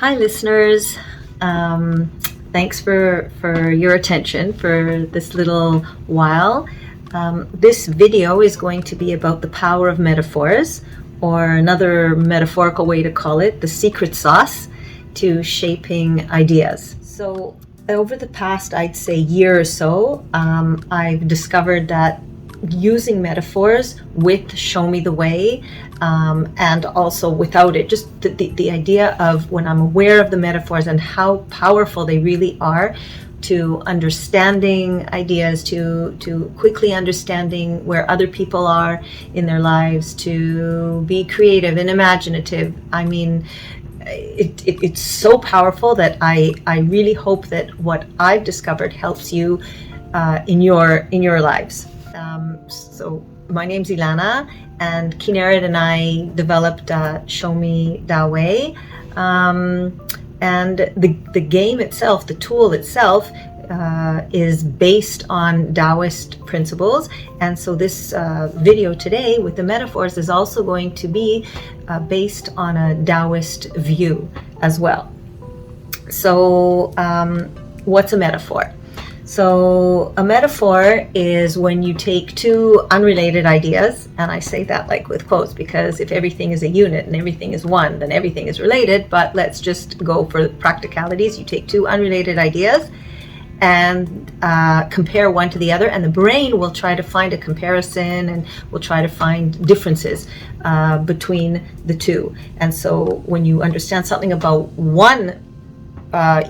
Hi, listeners. Thanks for your attention for this little while. This video is going to be about the power of metaphors, or another metaphorical way to call it, the secret sauce to shaping ideas. So over the past, I'd say, year or so, I've discovered that using metaphors with Show Me the Way, and also without it, just the idea of when I'm aware of the metaphors and how powerful they really are to understanding ideas, to quickly understanding where other people are in their lives, to be creative and imaginative. I mean, it's so powerful that I really hope that what I've discovered helps you in your lives. So my name's Ilana, and Kinneret and I developed Show Me Da Way, and the game itself, the tool itself, is based on Taoist principles. And so this video today with the metaphors is also going to be based on a Taoist view as well. So what's a metaphor? So a metaphor is when you take two unrelated ideas, and I say that like with quotes, because if everything is a unit and everything is one, then everything is related. But let's just go for practicalities. You take two unrelated ideas and compare one to the other, and the brain will try to find a comparison and will try to find differences between the two. And so when you understand something about one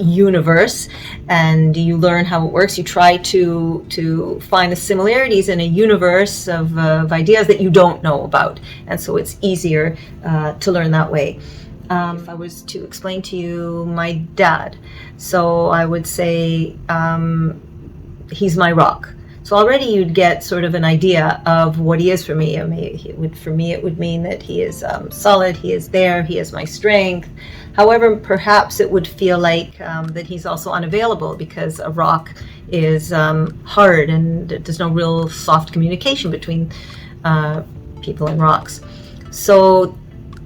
universe and you learn how it works, you try to find the similarities in a universe of ideas that you don't know about, and so it's easier to learn that way. If I was to explain to you my dad, so I would say he's my rock. So already you'd get sort of an idea of what he is for me. For me, it would mean that he is solid, he is there, he is my strength. However, perhaps it would feel like that he's also unavailable, because a rock is hard and there's no real soft communication between people and rocks. So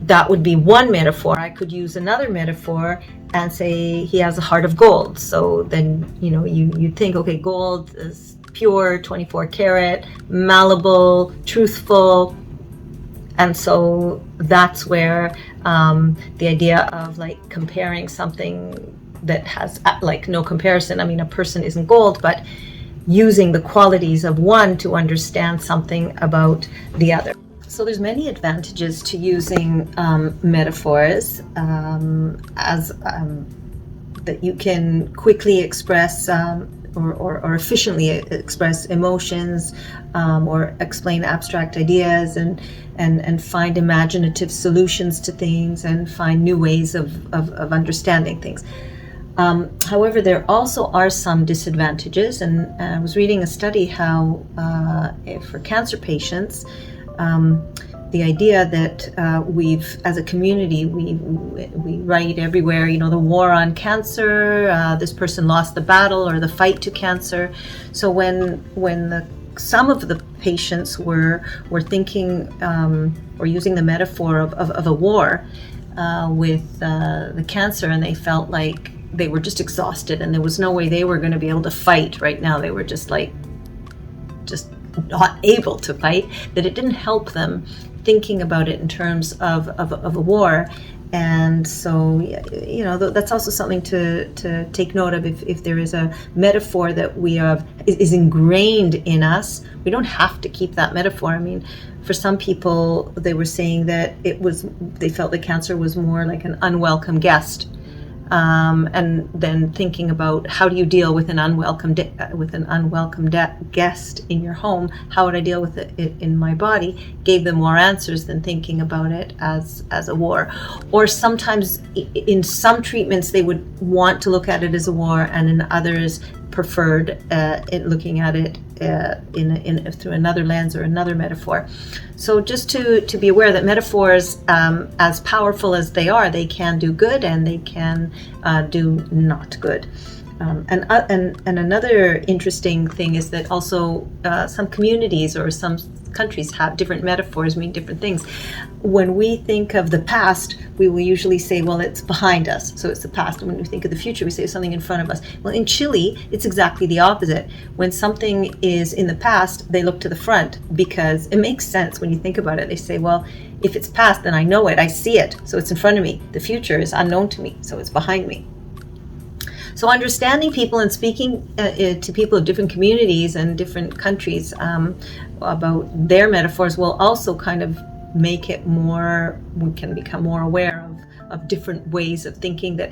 that would be one metaphor. I could use another metaphor and say he has a heart of gold. So then, you'd think, okay, gold is pure, 24 karat, malleable, truthful. And so that's where the idea of like comparing something that has like no comparison. I mean, a person isn't gold, but using the qualities of one to understand something about the other. So there's many advantages to using metaphors as that you can quickly express or efficiently express emotions, or explain abstract ideas, and find imaginative solutions to things, and find new ways of understanding things. However, there also are some disadvantages, and I was reading a study how for cancer patients, the idea that we've, as a community, we write everywhere, the war on cancer, this person lost the battle or the fight to cancer. So when some of the patients were thinking or using the metaphor of a war with the cancer, and they felt like they were just exhausted and there was no way they were going to be able to fight right now. They were just not able to fight, that it didn't help them thinking about it in terms of a war. And so, that's also something to take note of. If there is a metaphor that we have is ingrained in us, we don't have to keep that metaphor. I mean, for some people, they were saying that they felt that cancer was more like an unwelcome guest. And then thinking about how do you deal with an unwelcome guest in your home? How would I deal with it in my body? Gave them more answers than thinking about it as a war. Or sometimes in some treatments they would want to look at it as a war, and in others preferred looking at it through another lens or another metaphor. So just to be aware that metaphors, as powerful as they are, they can do good and they can do not good. And another interesting thing is that also some communities or some countries have different metaphors mean different things. When we think of the past, we will usually say, well, it's behind us, so it's the past. And when we think of the future, we say it's something in front of us. Well, in Chile, it's exactly the opposite. When something is in the past, they look to the front, because it makes sense when you think about it. They say, well, if it's past, then I know it, I see it, so it's in front of me. The future is unknown to me, so it's behind me. So understanding people and speaking to people of different communities and different countries about their metaphors will also kind of make it more, we can become more aware of different ways of thinking that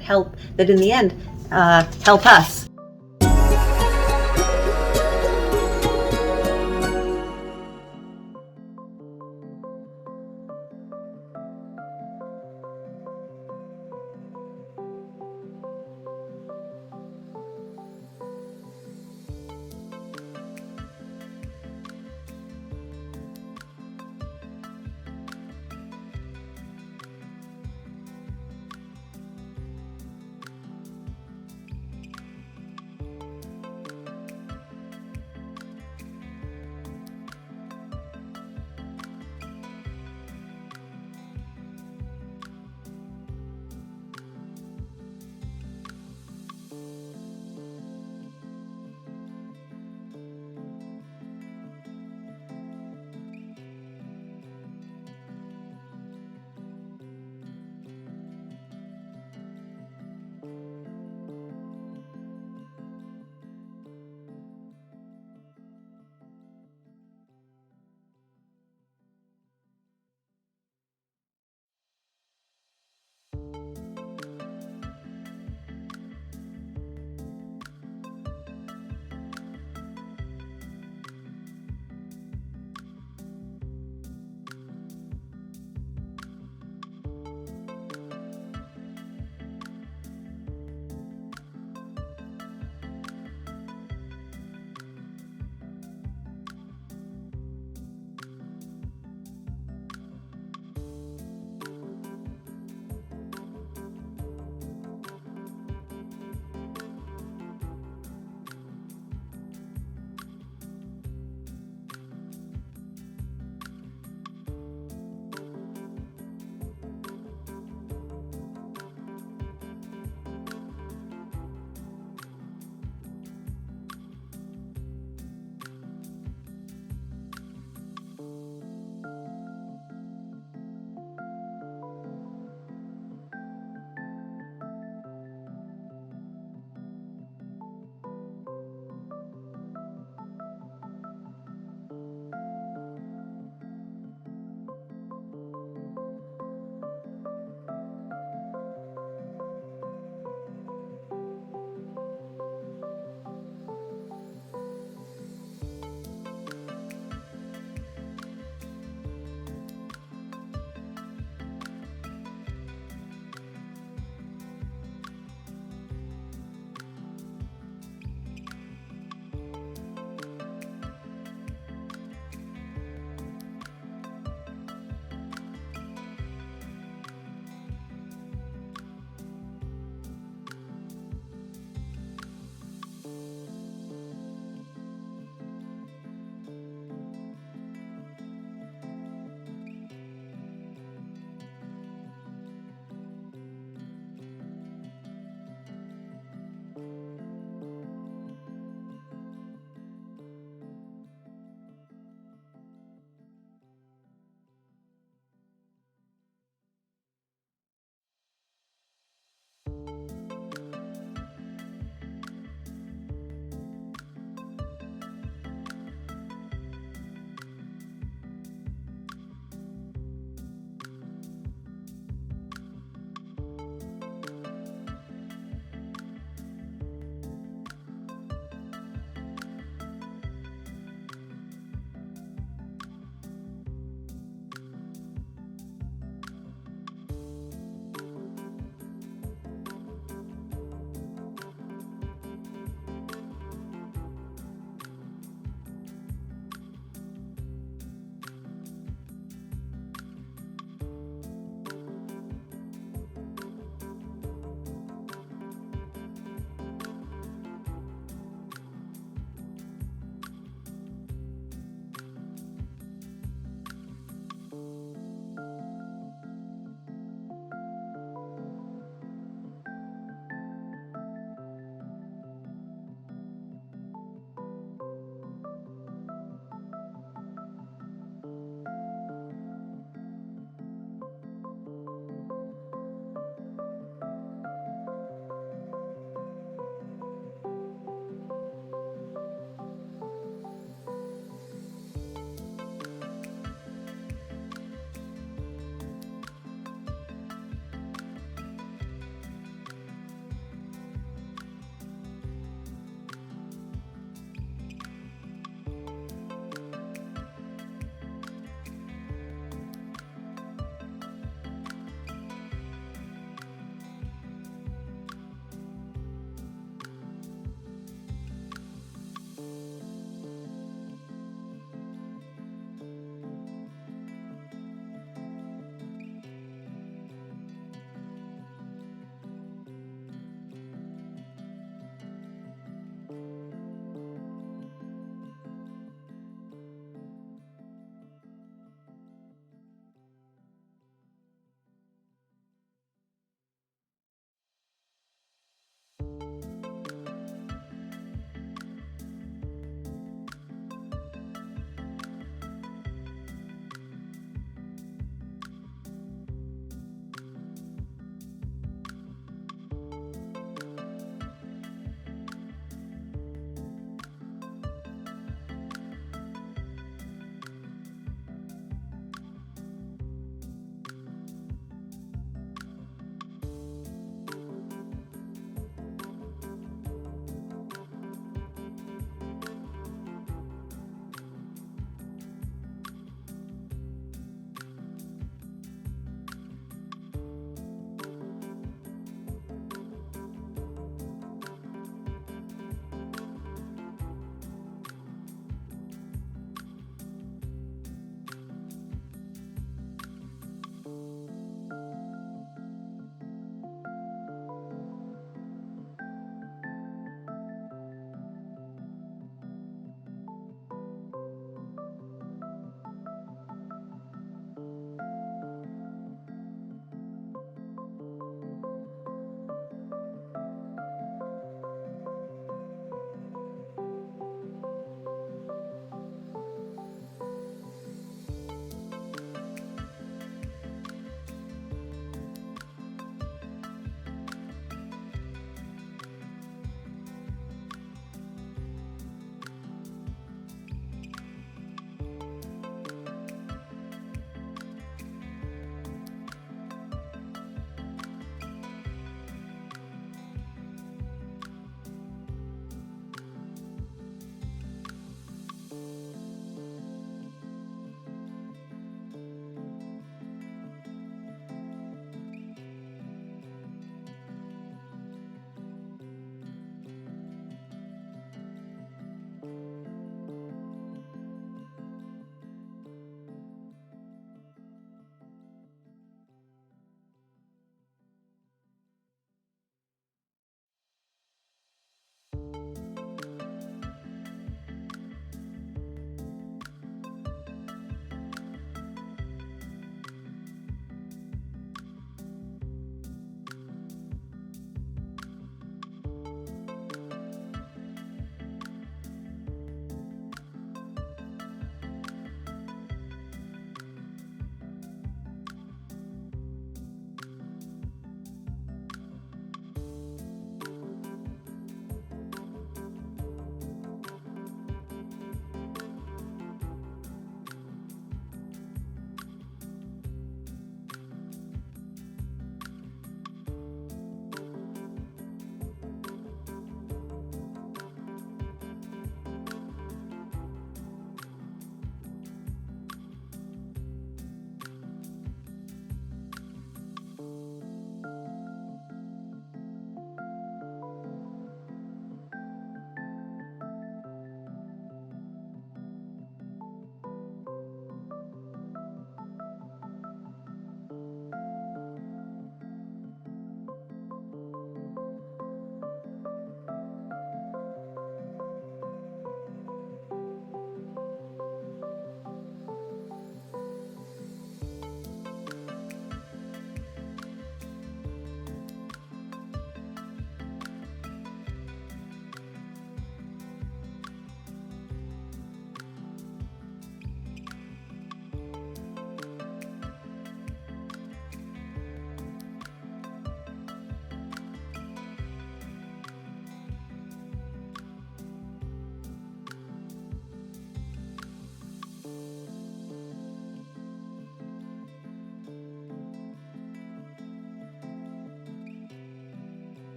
in the end help us.